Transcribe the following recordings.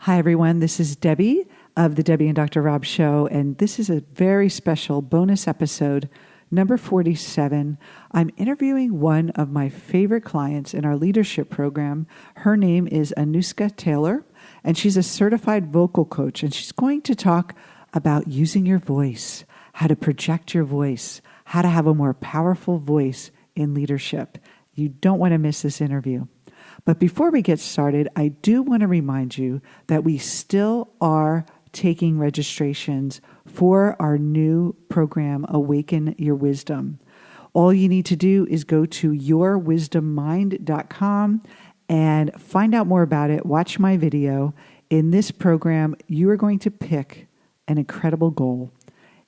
Hi, everyone. This is Debbie of the Debbie and Dr. Rob Show, and this is a very special bonus episode, number 47. I'm interviewing one of my favorite clients in our leadership program. Her name is Anouska Taylor, and she's a certified vocal coach, and she's going to talk about using your voice, how to project your voice, how to have a more powerful voice in leadership. You don't want to miss this interview. But before we get started, I do want to remind you that we still are taking registrations for our new program, Awaken Your Wisdom. All you need to do is go to yourwisdommind.com and find out more about it. Watch my video. In this program, you are going to pick an incredible goal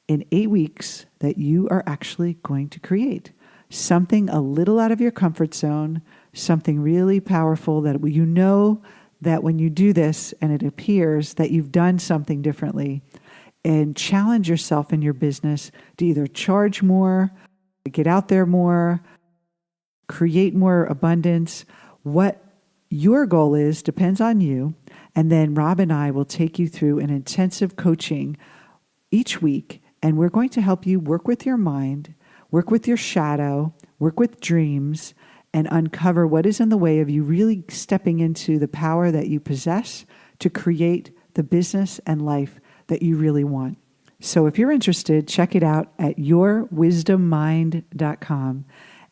in 8 weeks that you are actually going to create. Something a little out of your comfort zone, something really powerful that you know that when you do this and it appears that you've done something differently, and challenge yourself in your business to either charge more, get out there more, create more abundance. What your goal is depends on you. And then Rob and I will take you through an intensive coaching each week, and we're going to help you work with your mind, work with your shadow, work with dreams, and uncover what is in the way of you really stepping into the power that you possess to create the business and life that you really want. So if you're interested, check it out at yourwisdommind.com.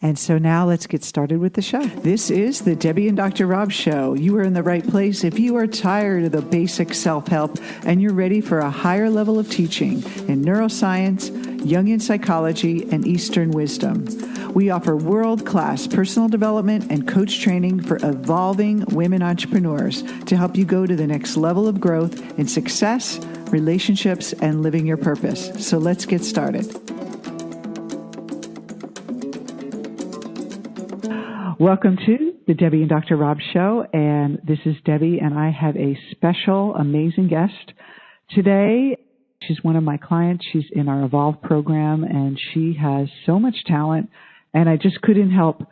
And so now let's get started with the show. This is the Debbie and Dr. Rob Show. You are in the right place if you are tired of the basic self-help and you're ready for a higher level of teaching in neuroscience, Jungian psychology, and Eastern wisdom. We offer world-class personal development and coach training for evolving women entrepreneurs to help you go to the next level of growth in success, relationships, and living your purpose. So let's get started. Welcome to the Debbie and Dr. Rob Show, and this is Debbie, and I have a special, amazing guest today. She's one of my clients. She's in our Evolve program, and she has so much talent, and I just couldn't help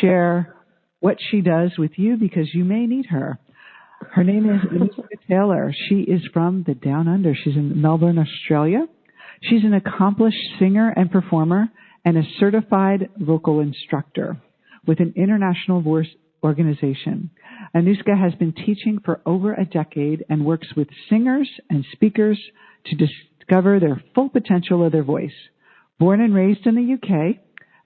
share what she does with you because you may need her. Her name is Anouska Taylor. She is from the Down Under. She's in Melbourne, Australia. She's an accomplished singer and performer and a certified vocal instructor with an international voice organization. Anouska has been teaching for over a decade and works with singers and speakers to discover their full potential of their voice. Born and raised in the UK,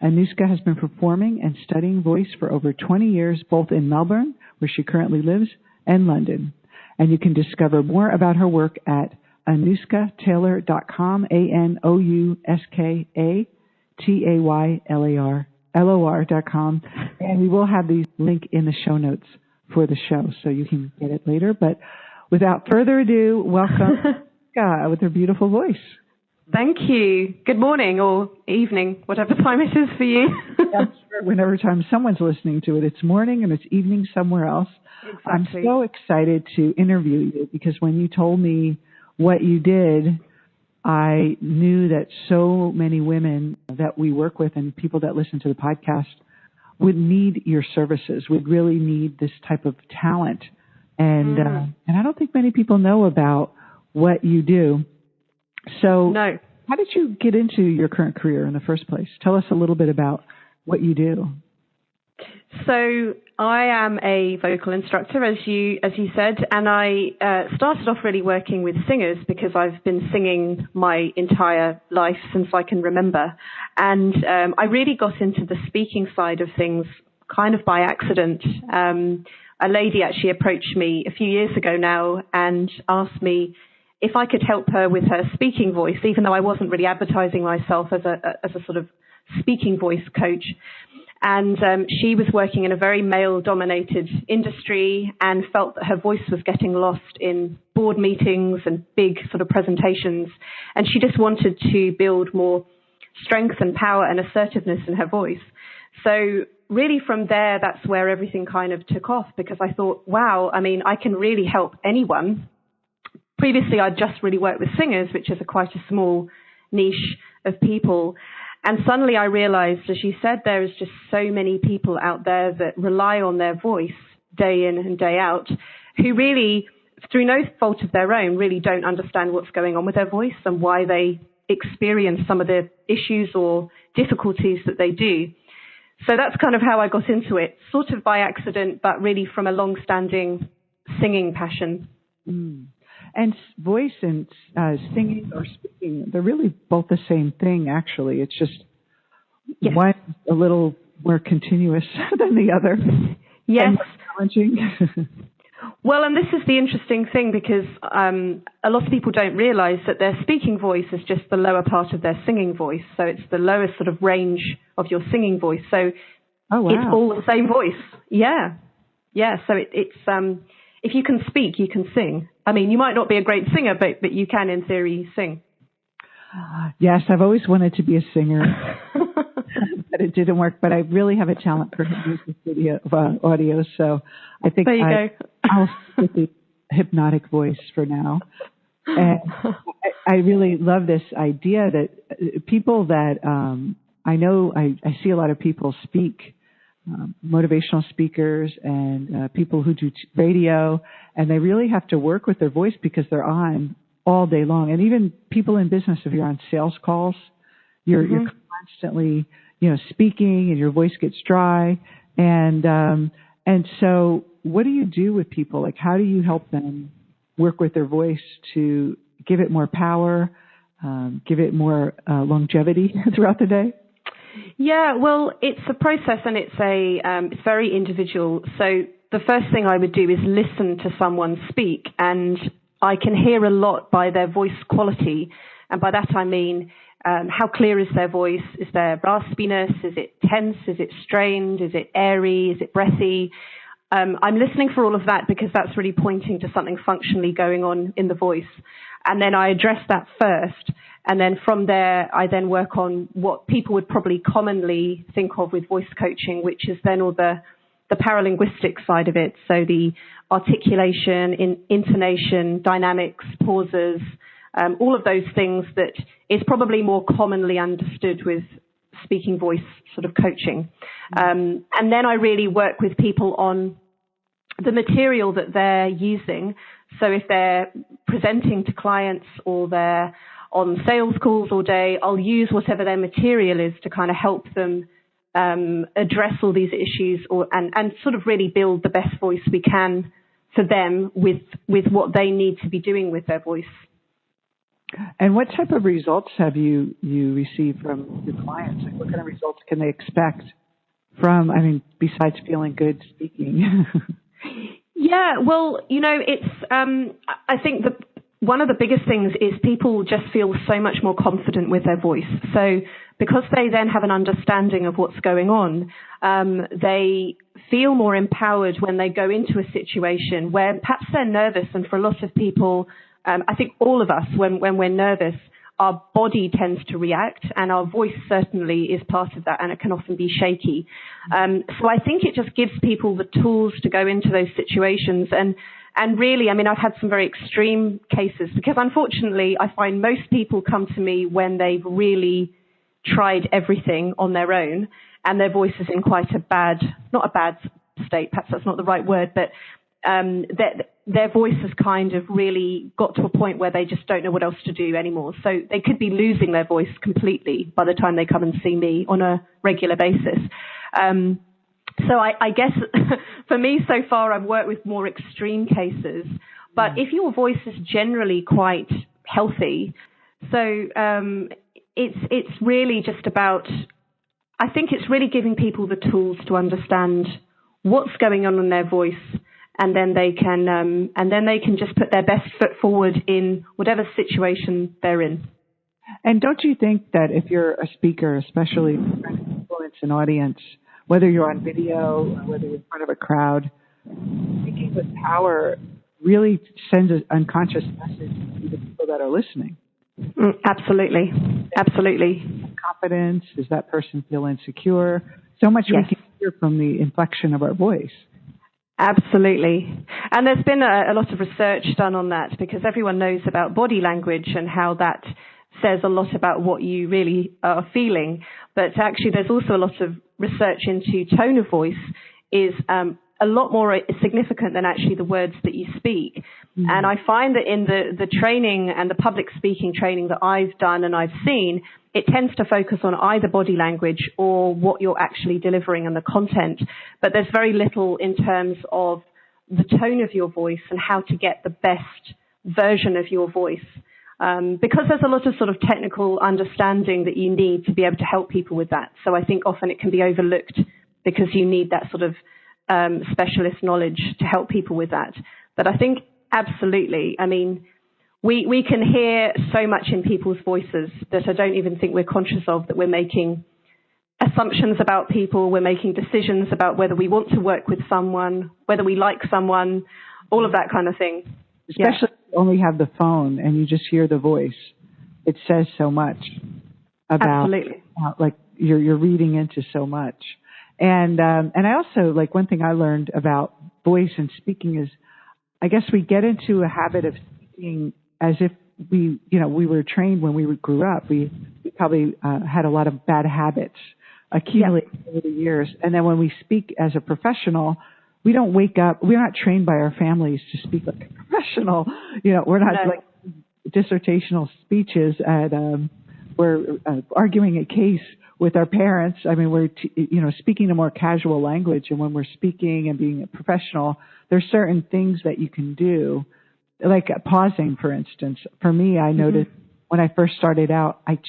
Anouska has been performing and studying voice for over 20 years, both in Melbourne, where she currently lives, and London. And you can discover more about her work at anouskataylor.com, ANOUSKATAYLOR.com, and we will have the link in the show notes for the show so you can get it later. But without further ado, welcome Anouska with her beautiful voice. Thank you. Good morning or evening, whatever time it is for you. Yeah, sure. Whenever time someone's listening to it, it's morning and it's evening somewhere else. Exactly. I'm so excited to interview you because when you told me what you did, I knew that so many women that we work with and people that listen to the podcast would need your services, would really need this type of talent. And I don't think many people know about what you do. So no. How did you get into your current career in the first place? Tell us a little bit about what you do. So I am a vocal instructor, as you said, and I started off really working with singers because I've been singing my entire life since I can remember. And I really got into the speaking side of things kind of by accident. A lady actually approached me a few years ago now and asked me if I could help her with her speaking voice, even though I wasn't really advertising myself as a sort of speaking voice coach. And she was working in a very male-dominated industry and felt that her voice was getting lost in board meetings and big sort of presentations. And she just wanted to build more strength and power and assertiveness in her voice. So really from there, that's where everything kind of took off because I thought, wow, I mean, I can really help anyone. Previously, I'd just really worked with singers, which is quite a small niche of people. And suddenly I realized, as you said, there is just so many people out there that rely on their voice day in and day out, who really through no fault of their own, really don't understand what's going on with their voice and why they experience some of the issues or difficulties that they do. So that's kind of how I got into it, sort of by accident, but really from a long-standing singing passion. Mm. And voice and singing or speaking, they're really both the same thing, actually. It's just one a little more continuous than the other. Yes. And more challenging. Well, and this is the interesting thing, because a lot of people don't realize that their speaking voice is just the lower part of their singing voice. So it's the lowest sort of range of your singing voice. So it's all the same voice. Yeah. Yeah. So it's if you can speak, you can sing. I mean, you might not be a great singer, but you can, in theory, sing. Yes, I've always wanted to be a singer, but it didn't work. But I really have a talent for music video audio, so I think I'll stick with the hypnotic voice for now. And I really love this idea that people that I know, I see a lot of people speak, motivational speakers and people who do radio, and they really have to work with their voice because they're on all day long. And even people in business, if you're on sales calls, you're constantly, speaking, and your voice gets dry. And so what do you do with people? Like, how do you help them work with their voice to give it more power, give it more longevity throughout the day? Yeah, well, it's a process, and it's very individual. So the first thing I would do is listen to someone speak, and I can hear a lot by their voice quality. And by that I mean, how clear is their voice? Is there raspiness? Is it tense? Is it strained? Is it airy? Is it breathy? I'm listening for all of that because that's really pointing to something functionally going on in the voice. And then I address that first. And then from there, I then work on what people would probably commonly think of with voice coaching, which is then all the paralinguistic side of it. So the articulation, intonation, dynamics, pauses, all of those things that is probably more commonly understood with speaking voice sort of coaching. And then I really work with people on the material that they're using. So if they're presenting to clients or they're on sales calls all day, I'll use whatever their material is to kind of help them address all these issues and sort of really build the best voice we can for them with what they need to be doing with their voice. And what type of results have you received from your clients? Like, what kind of results can they expect from, besides feeling good speaking? Yeah, well, it's, I think one of the biggest things is people just feel so much more confident with their voice. So because they then have an understanding of what's going on, they feel more empowered when they go into a situation where perhaps they're nervous. And for a lot of people, I think all of us, when we're nervous, our body tends to react, and our voice certainly is part of that, and it can often be shaky. So I think it just gives people the tools to go into those situations. And really, I've had some very extreme cases, because unfortunately I find most people come to me when they've really tried everything on their own and their voice is in quite not a bad state, perhaps that's not the right word, but their voice has kind of really got to a point where they just don't know what else to do anymore. So they could be losing their voice completely by the time they come and see me on a regular basis. So I guess for me so far, I've worked with more extreme cases. But if your voice is generally quite healthy, so it's really just about, I think it's really giving people the tools to understand what's going on in their voice, and then they can just put their best foot forward in whatever situation they're in. And don't you think that if you're a speaker, especially trying to influence an audience, whether you're on video or whether you're in front of a crowd, speaking with power really sends an unconscious message to the people that are listening? Absolutely. Absolutely. Confidence, does that person feel insecure? So much we can hear from the inflection of our voice. Absolutely. And there's been a lot of research done on that, because everyone knows about body language and how that says a lot about what you really are feeling. But actually, there's also a lot of research into tone of voice is a a lot more significant than actually the words that you speak. Mm-hmm. And I find that in the training and the public speaking training that I've done and I've seen, it tends to focus on either body language or what you're actually delivering and the content. But there's very little in terms of the tone of your voice and how to get the best version of your voice. Because there's a lot of sort of technical understanding that you need to be able to help people with that. So I think often it can be overlooked because you need that sort of specialist knowledge to help people with that. But I think absolutely, I mean, we can hear so much in people's voices that I don't even think we're conscious of, that we're making assumptions about people, we're making decisions about whether we want to work with someone, whether we like someone, all of that kind of thing. Especially if you only have the phone and you just hear the voice. It says so much about, like you're reading into so much. And I also, like, one thing I learned about voice and speaking is, I guess we get into a habit of speaking as if we were trained when we grew up. We probably had a lot of bad habits accumulated over the years. And then when we speak as a professional, we don't wake up. We're not trained by our families to speak like a professional. We're not like dissertational speeches at, we're arguing a case with our parents. I mean, we're, speaking a more casual language. And when we're speaking and being a professional, there's certain things that you can do, like pausing, for instance. For me, I noticed when I first started out, I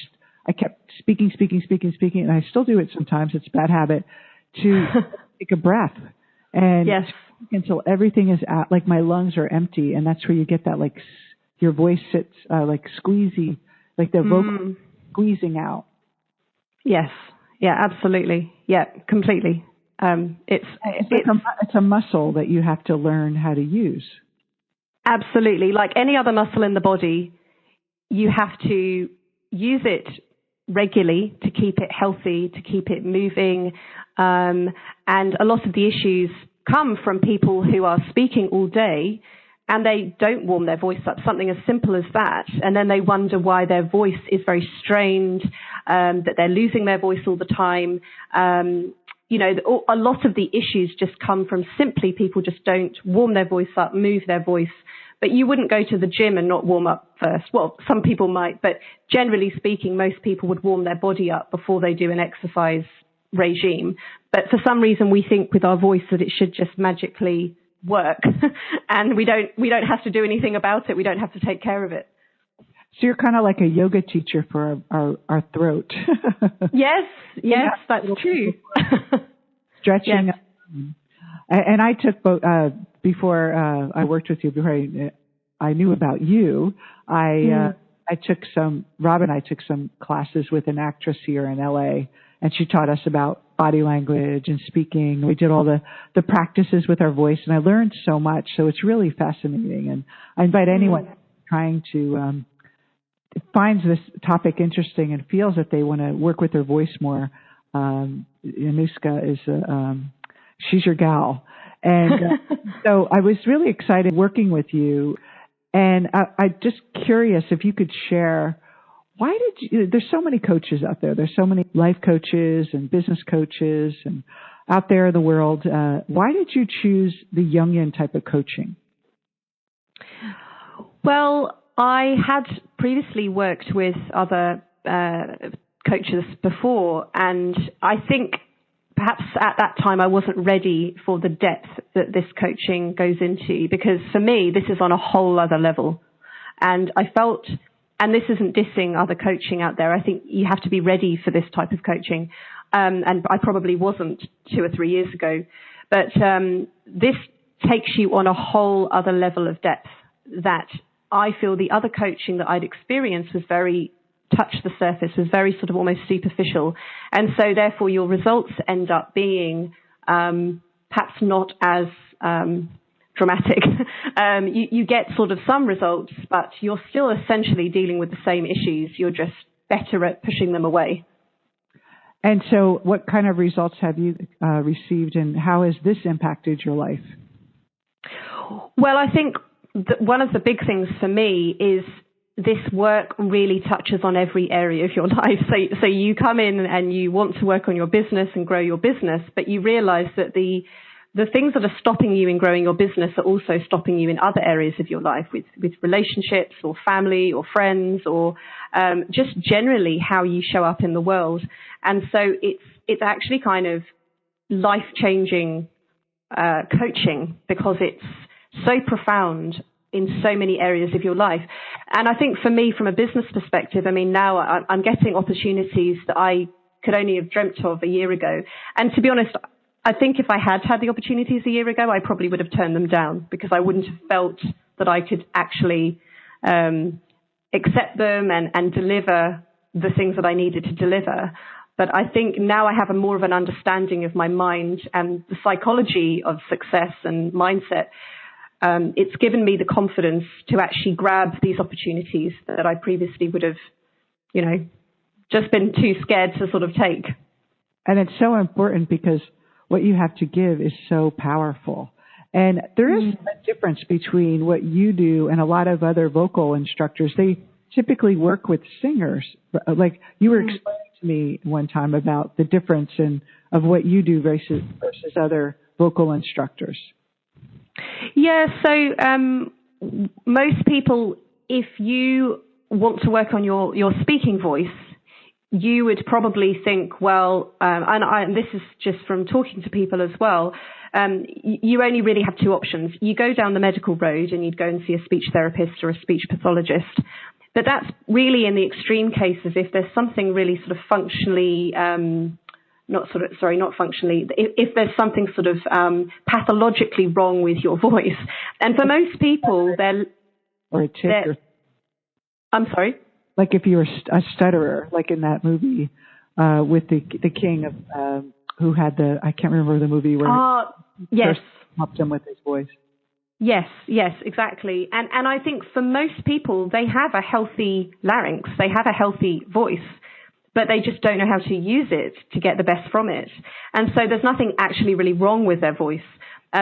kept speaking, and I still do it sometimes. It's a bad habit to take a breath. And until everything is out, like my lungs are empty, and that's where you get that, like, your voice sits like squeezy, like the vocal squeezing out. Yes. Yeah, absolutely. Yeah, completely. It's a muscle that you have to learn how to use. Absolutely. Like any other muscle in the body, you have to use it regularly to keep it healthy, to keep it moving. And a lot of the issues come from people who are speaking all day and they don't warm their voice up, something as simple as that. And then they wonder why their voice is very strained, that they're losing their voice all the time. A lot of the issues just come from simply people just don't warm their voice up, move their voice. But you wouldn't go to the gym and not warm up first. Well, some people might, but generally speaking, most people would warm their body up before they do an exercise regime. But for some reason, we think with our voice that it should just magically work, and we don't have to do anything about it. We don't have to take care of it. So you're kind of like a yoga teacher for our throat. Yes, that's true. Stretching. Yes. And I took both, before I worked with you, before I knew about you, Rob and I took some classes with an actress here in LA, and she taught us about body language and speaking. We did all the practices with our voice, and I learned so much. So it's really fascinating. And I invite anyone trying to, finds this topic interesting and feels that they want to work with their voice more. Anouska is she's your gal. And so I was really excited working with you. And I'm just curious if you could share, why did you, there's so many coaches out there. There's so many life coaches and business coaches and out there in the world. Why did you choose the Jungian type of coaching? Well, I had previously worked with other coaches before, and I think perhaps at that time I wasn't ready for the depth that this coaching goes into, because for me, this is on a whole other level. And I felt, and this isn't dissing other coaching out there, I think you have to be ready for this type of coaching. And I probably wasn't 2 or 3 years ago. But this takes you on a whole other level of depth that I feel the other coaching that I'd experienced was very touch the surface, was very sort of almost superficial. And so therefore your results end up being perhaps not as dramatic. You get sort of some results, but you're still essentially dealing with the same issues. You're just better at pushing them away. And so what kind of results have you received, and how has this impacted your life? Well, I think one of the big things for me is this work really touches on every area of your life. So you come in and you want to work on your business and grow your business, but you realize that the the things that are stopping you in growing your business are also stopping you in other areas of your life, with relationships or family or friends, or just generally how you show up in the world. And so it's actually kind of life-changing coaching, because it's so profound in so many areas of your life. And I think for me, from a business perspective, I mean, now I'm getting opportunities that I could only have dreamt of a year ago. And to be honest, I think if I had the opportunities a year ago, I probably would have turned them down, because I wouldn't have felt that I could actually accept them and deliver the things that I needed to deliver. But I think now I have more of an understanding of my mind and the psychology of success and mindset. It's given me the confidence to actually grab these opportunities that I previously would have, just been too scared to sort of take. And it's so important, because what you have to give is so powerful. And there is a difference between what you do and a lot of other vocal instructors. They typically work with singers. Like you were explaining to me one time about the difference of what you do versus other vocal instructors. Yeah, so most people, if you want to work on your speaking voice, you would probably think, well, and this is just from talking to people as well, you only really have two options. You go down the medical road and you'd go and see a speech therapist or a speech pathologist. But that's really in the extreme cases, if there's something really sort of functionally, if there's something sort of pathologically wrong with your voice. And for most people, I'm sorry? Like if you're a stutterer, like in that movie with the king of who had I can't remember the movie where yes, helped him with his voice. Yes, exactly. And I think for most people, they have a healthy larynx, they have a healthy voice, but they just don't know how to use it to get the best from it. And so there's nothing actually really wrong with their voice.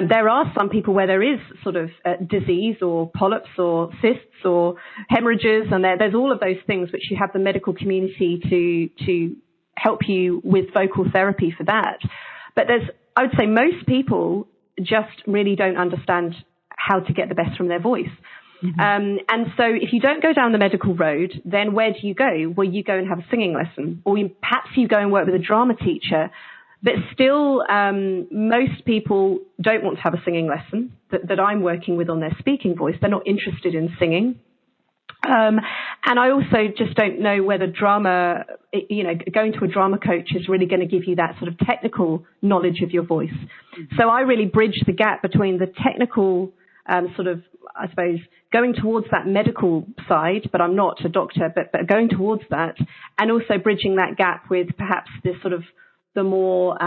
There are some people where there is sort of disease or polyps or cysts or hemorrhages, and there's all of those things which you have the medical community to help you with vocal therapy for that. But I would say most people just really don't understand how to get the best from their voice. Mm-hmm. And so if you don't go down the medical road, then where do you go? Well, you go and have a singing lesson, or perhaps you go and work with a drama teacher. But still, most people don't want to have a singing lesson that I'm working with on their speaking voice. They're not interested in singing. And I also just don't know whether drama, going to a drama coach is really going to give you that sort of technical knowledge of your voice. Mm-hmm. So I really bridge the gap between the technical sort of, I suppose, going towards that medical side, but I'm not a doctor, but going towards that, and also bridging that gap with perhaps this sort of the more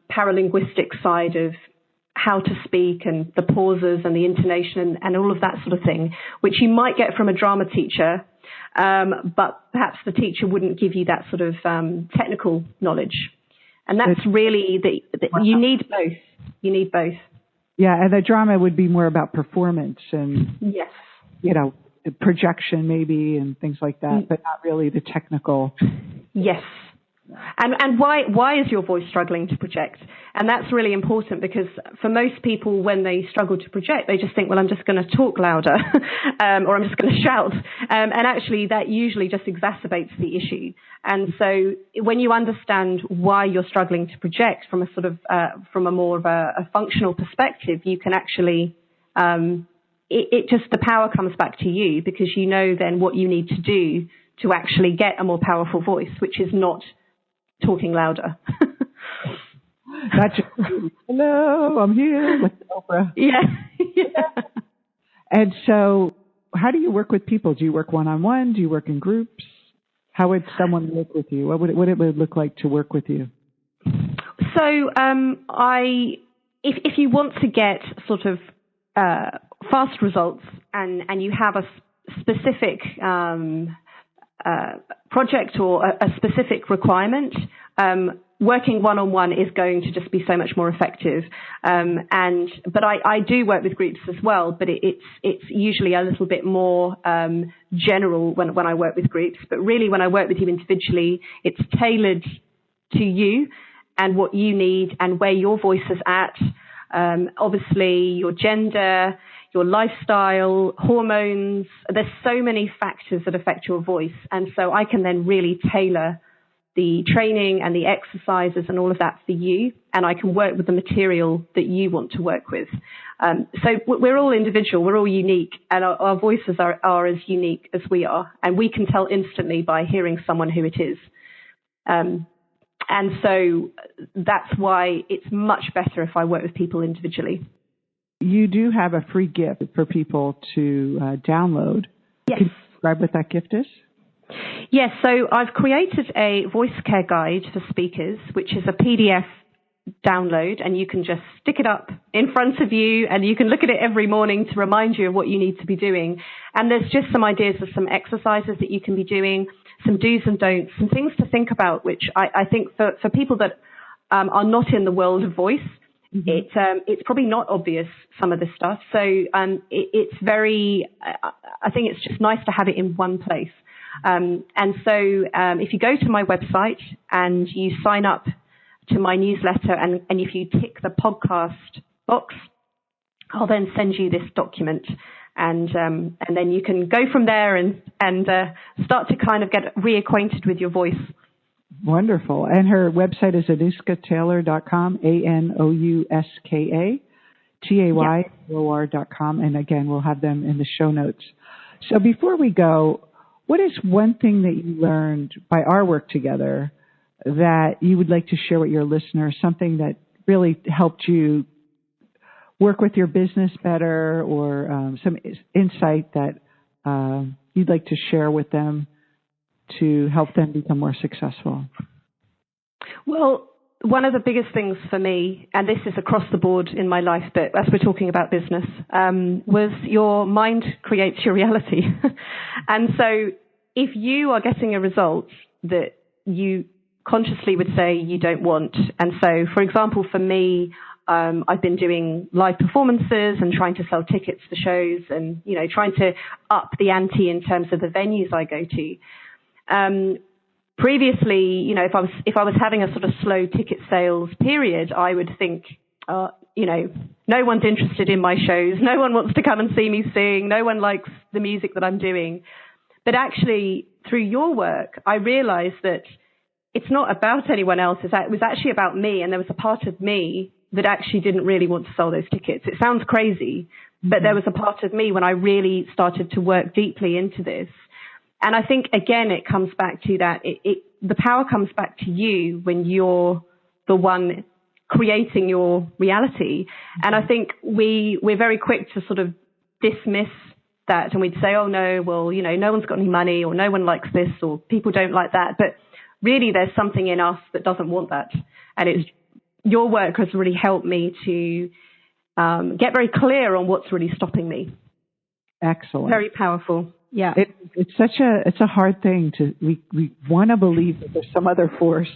paralinguistic side of how to speak and the pauses and the intonation and all of that sort of thing, which you might get from a drama teacher, but perhaps the teacher wouldn't give you that sort of technical knowledge. And that's really you need both. You need both. Yeah, and the drama would be more about performance and, yes, projection maybe and things like that, but not really the technical. Yes. And why is your voice struggling to project? And that's really important, because for most people, when they struggle to project, they just think, well, I'm just going to talk louder or I'm just going to shout. And actually, that usually just exacerbates the issue. And so when you understand why you're struggling to project from a sort of from a more of a functional perspective, you can actually the power comes back to you, because you know then what you need to do to actually get a more powerful voice, which is not talking louder. Not just, hello, I'm here, like Oprah. Yeah. And so how do you work with people? Do you work one-on-one? Do you work in groups? How would someone work with you? What would it look like to work with you? So if you want to get sort of fast results and you have a specific project or a specific requirement, working one-on-one is going to just be so much more effective. But I do work with groups as well, but it's usually a little bit more general when I work with groups. But really, when I work with you individually, it's tailored to you and what you need and where your voice is at. obviously your gender, your lifestyle, hormones. There's so many factors that affect your voice. And so I can then really tailor the training and the exercises and all of that for you. And I can work with the material that you want to work with. So we're all individual, we're all unique, and our voices are as unique as we are. And we can tell instantly by hearing someone who it is. And so that's why it's much better if I work with people individually. You do have a free gift for people to download. Yes. Can you describe what that gift is? Yes, so I've created a voice care guide for speakers, which is a PDF download, and you can just stick it up in front of you and you can look at it every morning to remind you of what you need to be doing. And there's just some ideas of some exercises that you can be doing, some do's and don'ts, some things to think about, which I think for people that are not in the world of voice, it's probably not obvious, some of this stuff. So it's very, I think it's just nice to have it in one place. And so if you go to my website and you sign up to my newsletter, and if you tick the podcast box, I'll then send you this document, and then you can go from there and start to kind of get reacquainted with your voice. Wonderful. And her website is AnouskaTaylor.com, ANOUSKATAYLOR.com. And again, we'll have them in the show notes. So before we go, what is one thing that you learned by our work together that you would like to share with your listeners, something that really helped you work with your business better, or some insight that you'd like to share with them to help them become more successful? Well, one of the biggest things for me, and this is across the board in my life, but as we're talking about business, was your mind creates your reality. And so if you are getting a result that you consciously would say you don't want, and so, for example, for me, I've been doing live performances and trying to sell tickets for shows, and trying to up the ante in terms of the venues I go to. Previously, if I was having a sort of slow ticket sales period, I would think, no one's interested in my shows, no one wants to come and see me sing, no one likes the music that I'm doing. But actually, through your work, I realized that it's not about anyone else. It was actually about me, and there was a part of me that actually didn't really want to sell those tickets. It sounds crazy, but there was a part of me when I really started to work deeply into this. And I think, again, it comes back to that. The power comes back to you when you're the one creating your reality. And I think we're very quick to sort of dismiss that, and we'd say, oh, no, well, no one's got any money, or no one likes this, or people don't like that. But really, there's something in us that doesn't want that. And your work has really helped me to get very clear on what's really stopping me. Excellent. Very powerful. Yeah. It's a hard thing we want to believe that there's some other force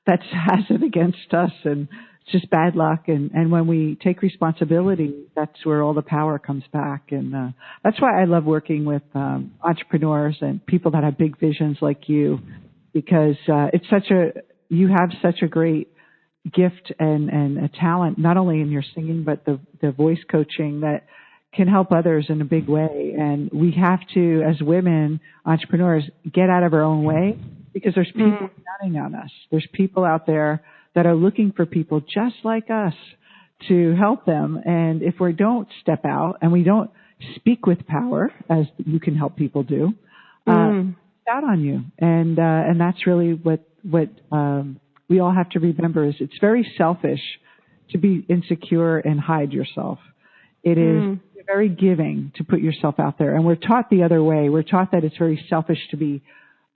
that has it against us, and it's just bad luck. And when we take responsibility, that's where all the power comes back. And that's why I love working with entrepreneurs and people that have big visions like you, because you have such a great gift and a talent, not only in your singing, but the voice coaching that can help others in a big way. And we have to, as women entrepreneurs, get out of our own way, because there's people counting on us. There's people out there that are looking for people just like us to help them. And if we don't step out and we don't speak with power, as you can help people do, it's out on you. And that's really what we all have to remember, is it's very selfish to be insecure and hide yourself. It is very giving to put yourself out there. And we're taught the other way. We're taught that it's very selfish to be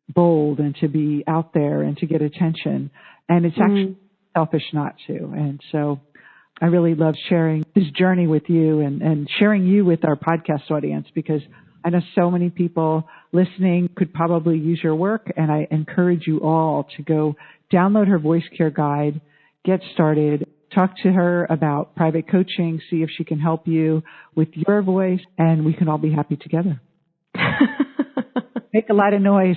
bold and to be out there and to get attention. And it's actually selfish not to. And so I really love sharing this journey with you and sharing you with our podcast audience, because I know so many people listening could probably use your work. And I encourage you all to go download her voice care guide, get started, talk to her about private coaching, see if she can help you with your voice, and we can all be happy together. Make a lot of noise.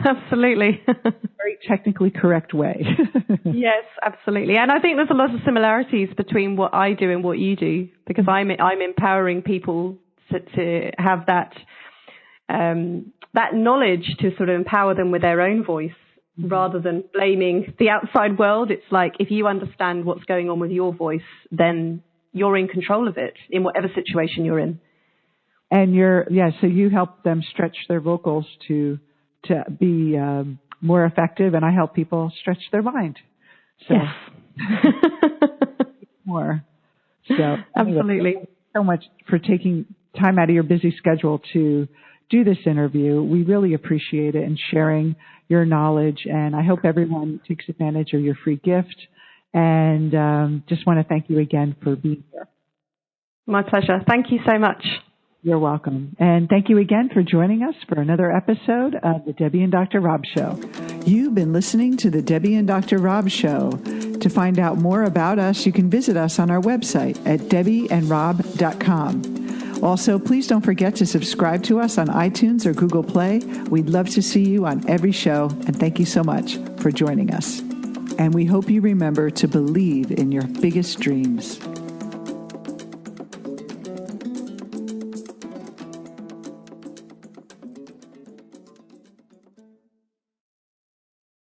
Absolutely. Very technically correct way. Yes, absolutely. And I think there's a lot of similarities between what I do and what you do, because I'm empowering people to have that that knowledge to sort of empower them with their own voice, rather than blaming the outside world. It's like, if you understand what's going on with your voice, then you're in control of it in whatever situation you're in. And so you help them stretch their vocals to be more effective, and I help people stretch their mind. So, yes. more. So absolutely. Thank you so much for taking time out of your busy schedule to do this interview. We really appreciate it, and sharing your knowledge. And I hope everyone takes advantage of your free gift. And just want to thank you again for being here. My pleasure. Thank you so much. You're welcome. And thank you again for joining us for another episode of the Debbie and Dr. Rob Show. You've been listening to the Debbie and Dr. Rob Show. To find out more about us, you can visit us on our website at debbieandrob.com. Also, please don't forget to subscribe to us on iTunes or Google Play. We'd love to see you on every show, and thank you so much for joining us. And we hope you remember to believe in your biggest dreams.